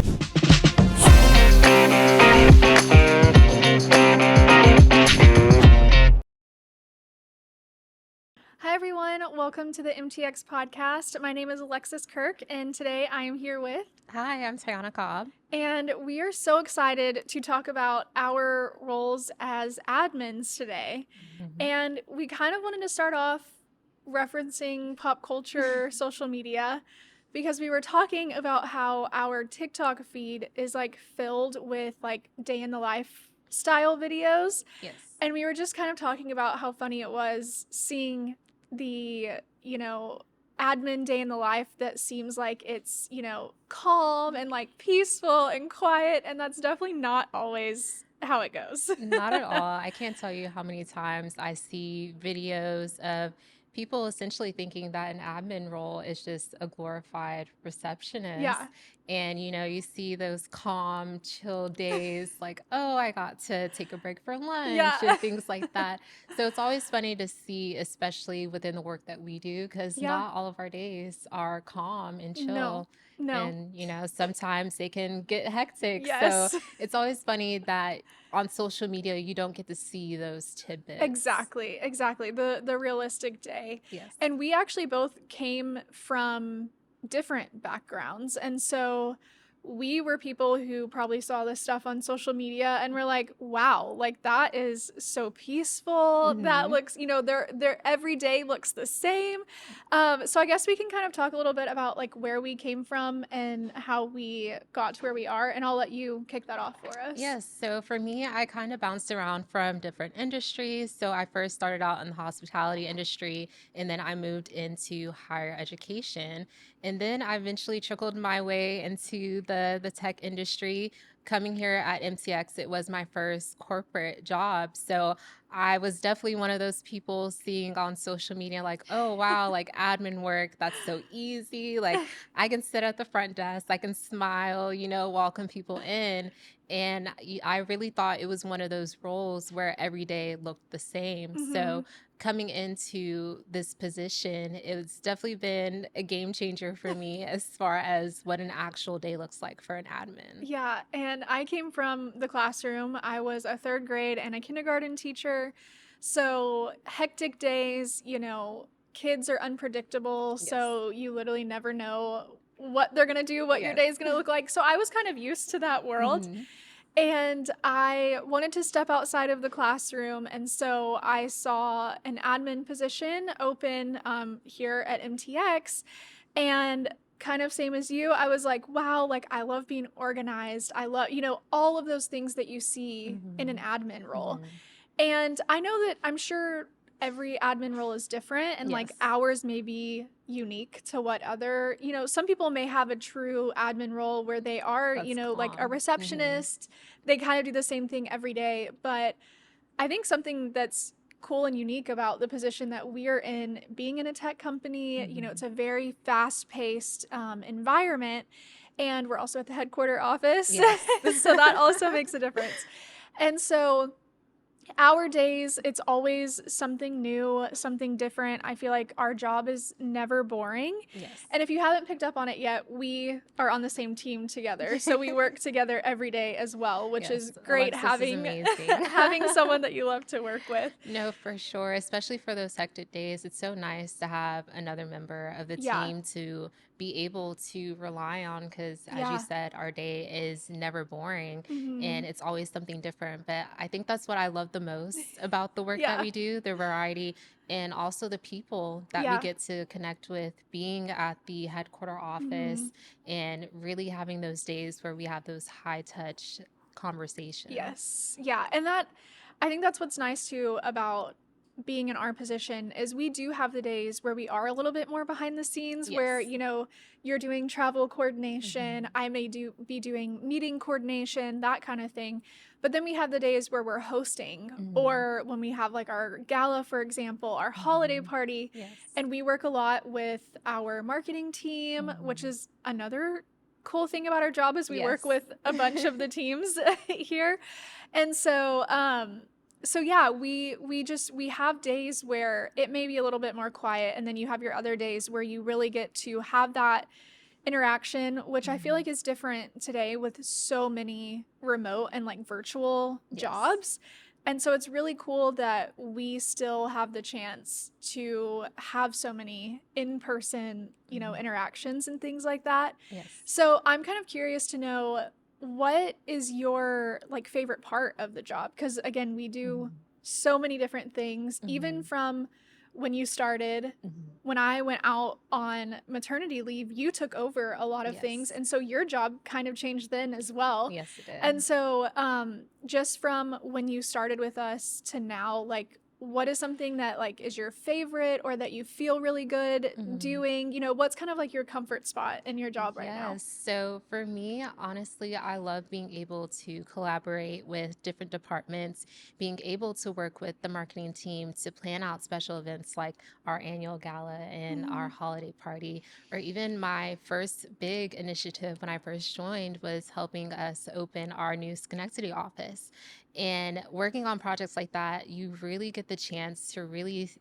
Hi everyone, welcome to the MTX Podcast. My name is Alexis Kirk, and today I am here with... Hi, I'm Tiyonna Cobb. And we are so excited to talk about our roles as admins today. Mm-hmm. And we kind of wanted to start off referencing pop culture, social media, because we were talking about how our TikTok feed is like filled with like day in the life style videos. Yes. And we were just kind of talking about how funny it was seeing the, admin day in the life that seems like it's, calm and like peaceful and quiet. And that's definitely not always how it goes. Not at all. I can't tell you how many times I see videos of people essentially thinking that an admin role is just a glorified receptionist. Yeah. And, you see those calm, chill days like, oh, I got to take a break for lunch and things like that. So it's always funny to see, especially within the work that we do, because not all of our days are calm and chill. No. And, sometimes they can get hectic. Yes. So it's always funny that on social media, you don't get to see those tidbits. Exactly. The realistic day. Yes. And we actually both came from different backgrounds. And so we were people who probably saw this stuff on social media and were like, wow, like that is so peaceful. Mm-hmm. That looks, their every day looks the same. So I guess we can kind of talk a little bit about like where we came from and how we got to where we are. And I'll let you kick that off for us. Yes. So for me, I kind of bounced around from different industries. So I first started out in the hospitality industry, and then I moved into higher education. And then I eventually trickled my way into the tech industry. Coming here at MTX, it was my first corporate job. So I was definitely one of those people seeing on social media like, oh, wow, like admin work, that's so easy. Like I can sit at the front desk, I can smile, welcome people in. And I really thought it was one of those roles where every day looked the same. Mm-hmm. So coming into this position, it's definitely been a game changer for me as far as what an actual day looks like for an admin. Yeah, and I came from the classroom. I was a third grade and a kindergarten teacher. So hectic days, kids are unpredictable. Yes. So you literally never know what they're going to do, what your day is going to look like. So I was kind of used to that world. Mm-hmm. And I wanted to step outside of the classroom. And so I saw an admin position open here at MTX. And kind of same as you, I was like, wow, like I love being organized. I love, all of those things that you see in an admin role. Mm-hmm. And I know that I'm sure every admin role is different and like ours may be unique to what other, some people may have a true admin role where they are, That's like a calm. receptionist. They kind of do the same thing every day. But I think something that's cool and unique about the position that we're in, being in a tech company, it's a very fast-paced environment, and we're also at the headquarter office. Yes. So that also makes a difference. And so our days, it's always something new, something different. I feel like our job is never boring. Yes. And if you haven't picked up on it yet, we are on the same team together. So we work together every day as well, which is great. Alexis having someone that you love to work with. No, for sure. Especially for those hectic days. It's so nice to have another member of the team to be able to rely on, because as you said, our day is never boring and it's always something different. But I think that's what I love the most about the work that we do, the variety, and also the people that we get to connect with, being at the headquarter office and really having those days where we have those high touch conversations. Yes. Yeah. And I think that's what's nice too about being in our position is we do have the days where we are a little bit more behind the scenes where, you're doing travel coordination. I may be doing meeting coordination, that kind of thing. But then we have the days where we're hosting or when we have like our gala, for example, our holiday party. Yes. And we work a lot with our marketing team, which is another cool thing about our job is we work with a bunch of the teams here. And so, we have days where it may be a little bit more quiet, and then you have your other days where you really get to have that interaction, which I feel like is different today with so many remote and like virtual Yes. jobs. And so it's really cool that we still have the chance to have so many in-person, interactions and things like that. Yes. So I'm kind of curious to know, what is your like favorite part of the job? Because again, we do so many different things, even from when you started. When I went out on maternity leave, you took over a lot of things. Yes. And so your job kind of changed then as well. Yes, it did. And so just from when you started with us to now, like, what is something that like is your favorite or that you feel really good doing? What's kind of like your comfort spot in your job right now? Yes. So for me, honestly, I love being able to collaborate with different departments, being able to work with the marketing team to plan out special events like our annual gala and our holiday party, or even my first big initiative when I first joined was helping us open our new Schenectady office. And working on projects like that, you really get the chance to really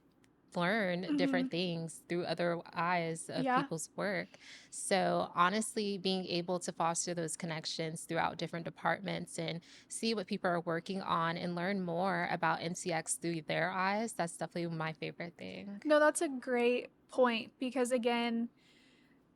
learn different things through other eyes of Yeah. people's work. So honestly, being able to foster those connections throughout different departments and see what people are working on and learn more about MTX through their eyes, that's definitely my favorite thing. No, that's a great point, because again,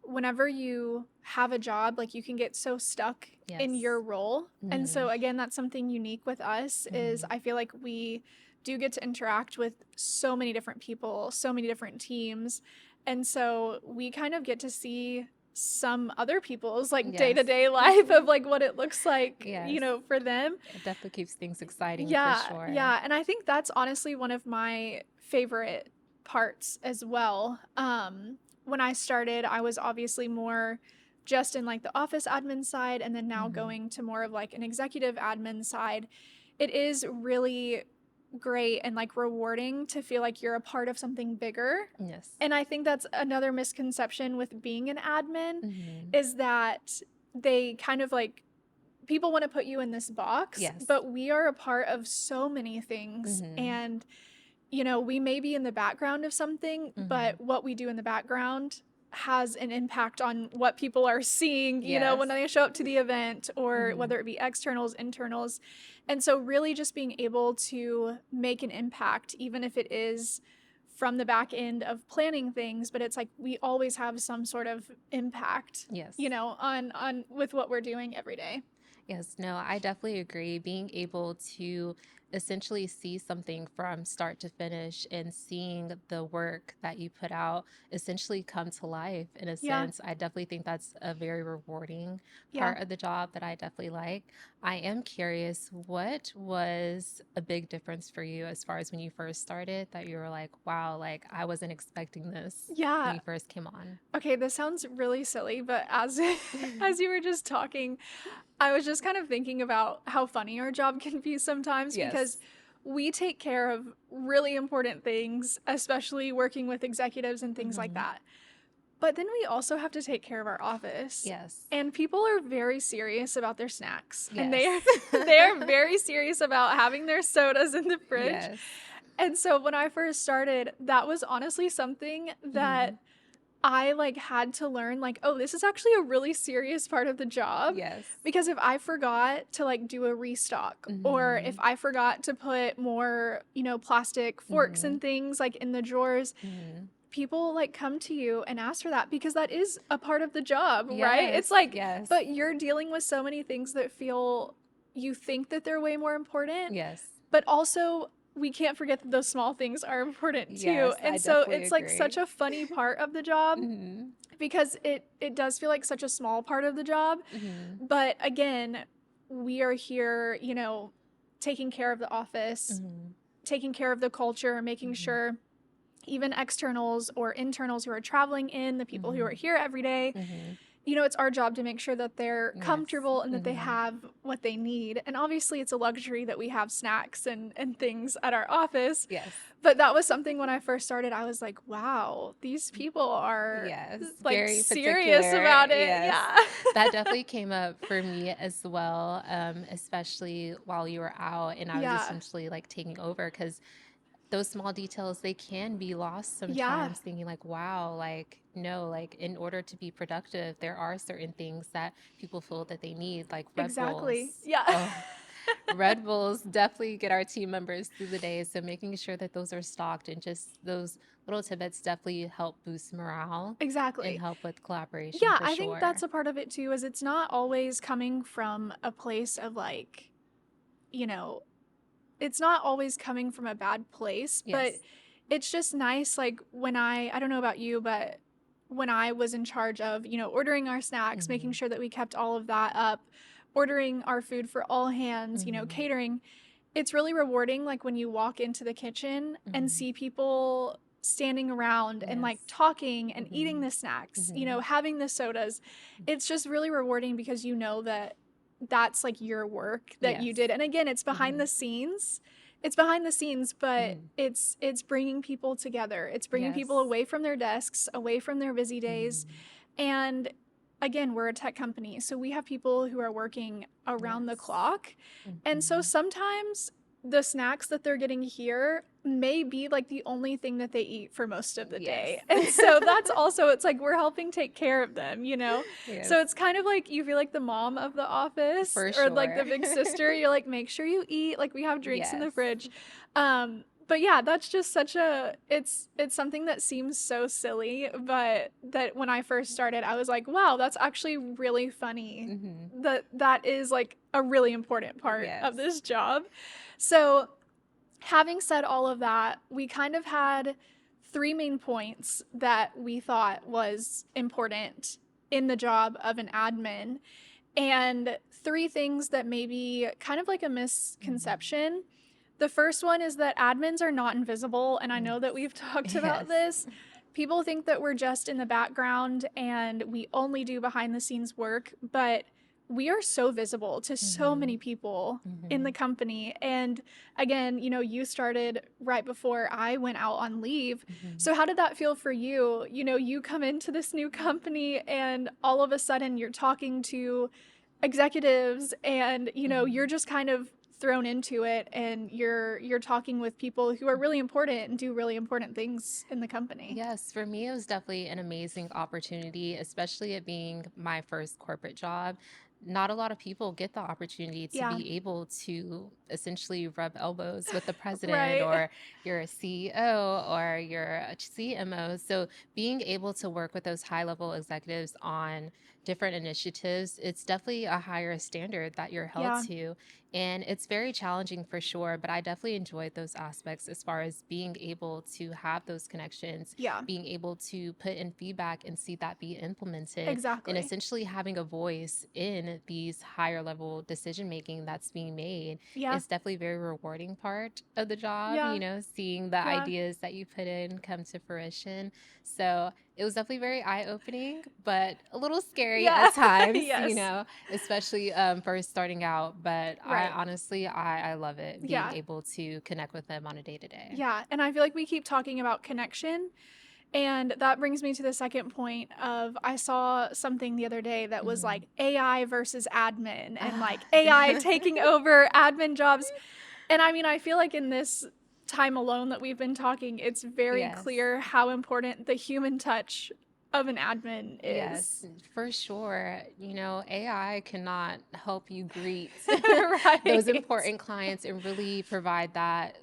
whenever you have a job, like, you can get so stuck in Yes. your role. And so again, that's something unique with us is I feel like we do get to interact with so many different people, so many different teams. And so we kind of get to see some other people's like Yes. day-to-day life of like what it looks like, Yes. for them. It definitely keeps things exciting Yeah, for sure. yeah. And I think that's honestly one of my favorite parts as well. When I started, I was obviously more just in like the office admin side, and then now going to more of like an executive admin side. It is really great and like rewarding to feel like you're a part of something bigger. Yes. And I think that's another misconception with being an admin is that they kind of like, people want to put you in this box, Yes. but we are a part of so many things. And we may be in the background of something, but what we do in the background has an impact on what people are seeing, when they show up to the event, or whether it be externals, internals. And so really just being able to make an impact, even if it is from the back end of planning things, but it's like we always have some sort of impact, Yes. on with what we're doing every day. Yes, no, I definitely agree. Being able to essentially see something from start to finish and seeing the work that you put out essentially come to life in a Yeah. sense, I definitely think that's a very rewarding Yeah. part of the job that I definitely like. I am curious, what was a big difference for you as far as when you first started that you were like, wow, like I wasn't expecting this when Yeah. you first came on? Okay, this sounds really silly, but as as you were just talking, I was just kind of thinking about how funny our job can be sometimes, because Yes. we take care of really important things, especially working with executives and things like that. But then we also have to take care of our office. Yes. And people are very serious about their snacks. And they Yes. are very serious about having their sodas in the fridge. Yes. And so when I first started, that was honestly something that I like had to learn, like, oh, this is actually a really serious part of the job. Yes. Because if I forgot to like do a restock, or if I forgot to put more, plastic forks and things like in the drawers, people like come to you and ask for that, because that is a part of the job, right? It's Yes. like, Yes. but you're dealing with so many things that you think that they're way more important, Yes. but also we can't forget that those small things are important too. Yes, I And so definitely it's like such agree. a funny part of the job, because it does feel like such a small part of the job. But again, we are here, taking care of the office, taking care of the culture, making sure even externals or internals who are traveling in, the people who are here every day, it's our job to make sure that they're Yes. comfortable and that they have what they need. And obviously it's a luxury that we have snacks and things at our office. Yes. But that was something when I first started, I was like, wow, these people are Yes. like Very serious particular. about it. Yes. Yeah. That definitely came up for me as well, especially while you were out and I was Yeah. essentially like taking over because those small details, they can be lost Yeah, sometimes, thinking like, wow, like, no, like in order to be productive, there are certain things that people feel that they need, like Red exactly. Bulls. Yeah. Oh, Red Bulls definitely get our team members through the day. So making sure that those are stocked and just those little tidbits definitely help boost morale and Exactly. help with collaboration Yeah, for I think that's sure. a part of it too, is it's not always coming from a place of like, you know, it's not always coming from a bad place, but Yes. it's just nice. Like when I don't know about you, but when I was in charge of, ordering our snacks, making Hmm. sure that we kept all of that up, ordering our food for all hands, Hmm. catering, it's really rewarding. Like when you walk into the kitchen and Hmm. see people standing around and Yes. like talking and eating Hmm. the snacks, Hmm. having the sodas. It's just really rewarding because you know that that's like your work that you Yes. did. And again, it's behind Hmm. the scenes. It's behind the scenes, but Hmm. it's bringing people together. It's bringing people Yes. away from their desks, away from their busy days. Hmm. And again, we're a tech company, so we have people who are working around the Yes. clock. And so Hmm. sometimes the snacks that they're getting here may be like the only thing that they eat for most of the Yes. day. And so that's also, it's like we're helping take care of them, Yes, So it's kind of like you feel like the mom of the office for or like sure. the big sister. You're like, make sure you eat. Like we have drinks in the Yes. fridge. But yeah, that's just such a it's something that seems so silly, but that when I first started, I was like, wow, that's actually really funny. Hmm. That is like a really important part Yes. of this job. So having said all of that, we kind of had three main points that we thought was important in the job of an admin, and three things that may be kind of like a misconception. The first one is that admins are not invisible, and I know that we've talked about Yes. this. People think that we're just in the background and we only do behind the scenes work, but we are so visible to so many Hmm. people in the Hmm. company. And again, you started right before I went out on leave. Hmm. So how did that feel for you? You come into this new company and all of a sudden you're talking to executives and you're just kind of thrown into it, and you're talking with people who are really important and do really important things in the company. Yes, for me, it was definitely an amazing opportunity, especially it being my first corporate job. Not a lot of people get the opportunity to Yeah. be able to essentially rub elbows with the president Right. or your CEO or your CMO. So, being able to work with those high level executives on different initiatives, it's definitely a higher standard that you're held Yeah. to. And it's very challenging for sure, but I definitely enjoyed those aspects as far as being able to have those connections, Yeah. being able to put in feedback and see that be implemented, and Exactly. essentially having a voice in these higher level decision making that's being made Yeah. is definitely a very rewarding part of the job, Yeah. seeing the Yeah. ideas that you put in come to fruition. So it was definitely very eye opening, but a little scary Yeah. at times, Yes. especially first starting out. But I Right. honestly, I love it being Yeah. able to connect with them on a day to day. Yeah. And I feel like we keep talking about connection. And that brings me to the second point of I saw something the other day that was Hmm. like AI versus admin and Ah, like AI taking over admin jobs. And I mean, I feel like in this time alone that we've been talking, it's very yes. clear how important the human touch of an admin Yes, is. for sure. AI cannot help you greet those Right. important clients and really provide that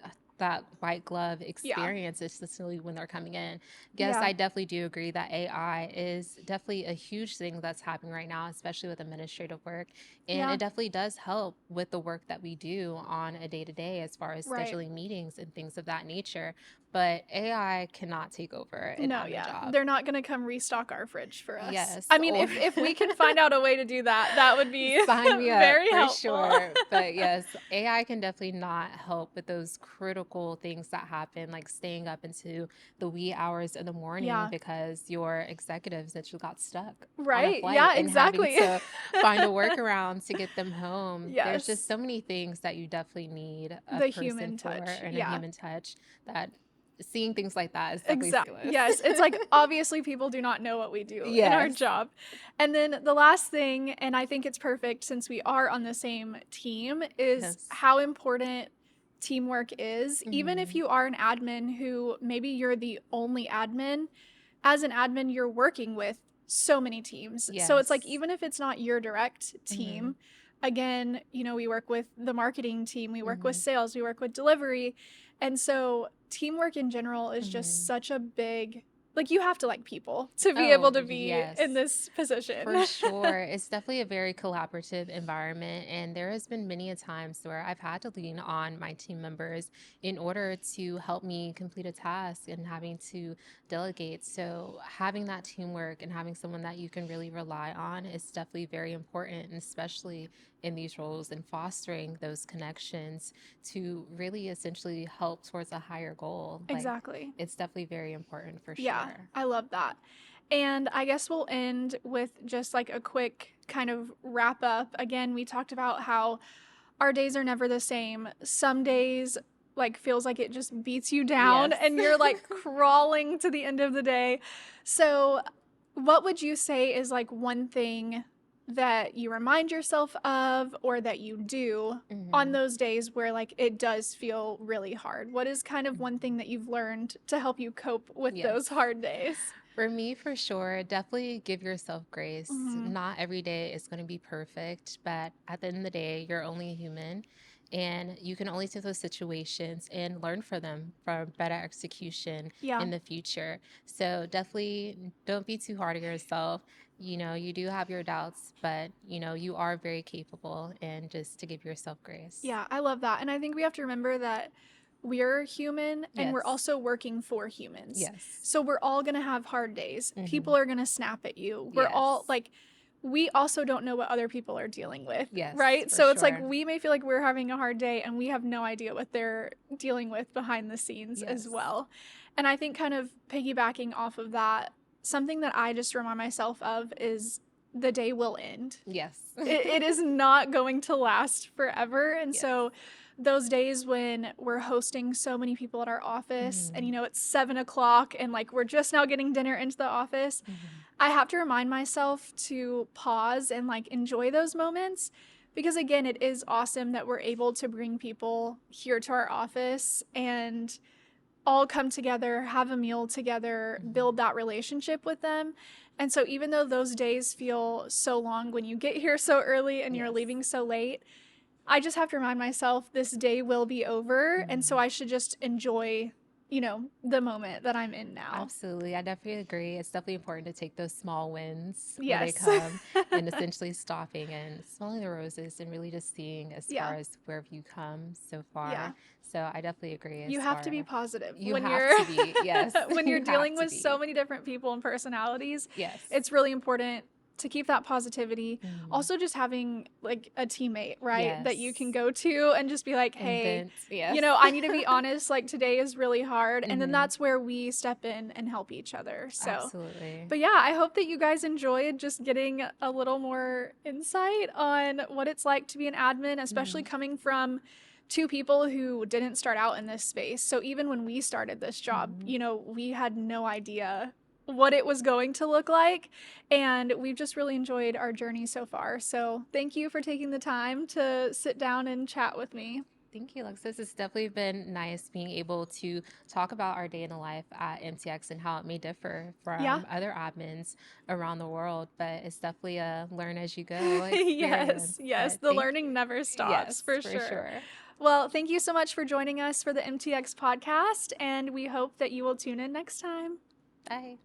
white glove Yeah. experience, especially when they're coming in. Yes, Yeah. I definitely do agree that AI is definitely a huge thing that's happening right now, especially with administrative work. And Yeah. it definitely does help with the work that we do on a day to day as far as Right. scheduling meetings and things of that nature. But AI cannot take over an No, admin yeah. job. They're not going to come restock our fridge for us. Yes, I mean, or if we can find out a way to do that, that would be sign me up very for helpful. sure. But yes, AI can definitely not help with those critical things that happen, like staying up into the wee hours of the morning Yeah. because your executives that you got stuck on a Right. flight Yeah, and having exactly. to find a workaround to get them home. There's just Yes. so many things that you definitely need a The person human for touch. and a Yeah. human touch that seeing things like that is definitely Exactly. scandalous. Yes. It's like obviously people do not know what we do in our Yes. job. And then the last thing, and I think it's perfect since we are on the same team, is Yes. how important teamwork is. Even if you are an admin who maybe you're the only admin, as an admin, you're working with so many teams. So it's like, Yes. even if it's not your direct team, again, you know, we work with the marketing team, we work with sales, we work with delivery. And so teamwork in general is just such a big, like, you have to like people to be able Oh, to be in yes. this position. For sure. It's definitely a very collaborative environment. And there has been many a times where I've had to lean on my team members in order to help me complete a task and having to delegate. So having that teamwork and having someone that you can really rely on is definitely very important, and especially in these roles, and fostering those connections to really essentially help towards a higher goal. Like, Exactly. it's definitely very important for Yeah, sure. I love that. And I guess we'll end with just like a quick kind of wrap up. Again, we talked about how our days are never the same. Some days like feels like it just beats you down Yes. and you're like crawling to the end of the day. So, what would you say is like one thing that you remind yourself of or that you do on those days where like it does feel really hard? What is kind of one thing that you've learned to help you cope with Yes. those hard days? For me, for sure, definitely give yourself grace. Mhm. Not every day is going to be perfect, but at the end of the day, you're only human, and you can only take those situations and learn from them for better execution Yeah. in the future. So definitely don't be too hard on yourself. You know, you do have your doubts, but you know, you are very capable, and just to give yourself grace. Yeah, I love that. And I think we have to remember that we're human and we're Yes. also working for humans. Yes. So we're all going to have hard days. People are going to snap at you. We're all Yes. like, we also don't know what other people are dealing with, Yes, right? for So it's like sure. we may feel like we're having a hard day and we have no idea what they're dealing with behind the scenes as Yes. well. And I think kind of piggybacking off of that, something that I just remind myself of is the day will end. Yes. It is not going to last forever. And Yes. so those days when we're hosting so many people at our office and, you know, it's 7 o'clock and like we're just now getting dinner into the office, I have to remind myself to pause and like enjoy those moments. Because again, it is awesome that we're able to bring people here to our office and all come together, have a meal together, build that relationship with them. And so even though those days feel so long when you get here so early and you're Yes. leaving so late, I just have to remind myself this day will be over. And so I should just enjoy, you know, the moment that I'm in now. Absolutely. I definitely agree. It's definitely important to take those small wins when they Yes. come, and essentially stopping and smelling the roses and really just seeing as Yeah. far as where have you come so far. Yeah. So I definitely agree. You As have to be far positive you when have you're to be, yes. when You you're have dealing to with so be. many different people and personalities. Yes. It's really important to keep that positivity. Mhm. Also just having like a teammate, right? That you can Yes. go to and just be like, And hey, vent. Yes. you know, I need to be honest, like today is really hard. And then Mhm. that's where we step in and help each other. So, Absolutely. but yeah, I hope that you guys enjoyed just getting a little more insight on what it's like to be an admin, especially coming from two people who didn't start out in this space. So even when we started this job, you know, we had no idea what it was going to look like, and we've just really enjoyed our journey so far. So thank you for taking the time to sit down and chat with me. Thank you, Alexis. It's definitely been nice being able to talk about our day in the life at MTX and how it may differ Yeah. from other admins around the world. But it's definitely a learn as you go Yes, experience. yes, But the learning never stops, yes, for for sure. sure. Well, thank you so much for joining us for the MTX podcast, and we hope that you will tune in next time. Bye.